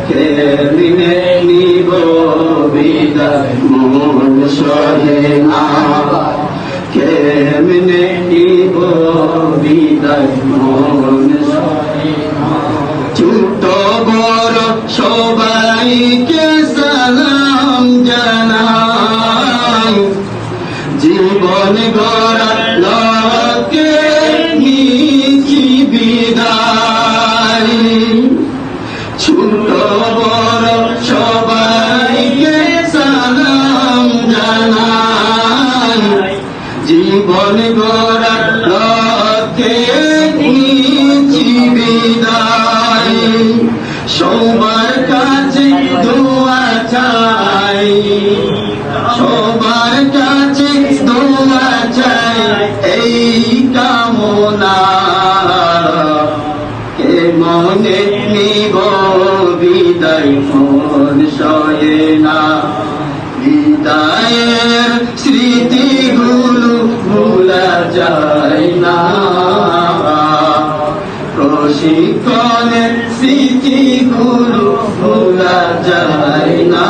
কেমনে নিব বিদায় মন সহে না, কেমনে নিব বিদায় মন সহে না। ছোট বড় সবাইকে সালাম জানাই, জীবন গড়ার লক্ষ্যে নিচ্ছি বিদায়। ছোট বড় সবাইকে সালাম জানাই, জীবন গড়ার লক্ষ্যে নিচ্ছি বিদায়। সবার কাছে দোয়া চাই, সবার কাছে দোয়া চাই এই কামনা, কেমনে নিব বিদায় মন সহে না। বিদায়ের স্মৃতিগুলো ভোলা যায় না, প্রশিক্ষণের স্মৃতিগুলো ভোলা যায় না।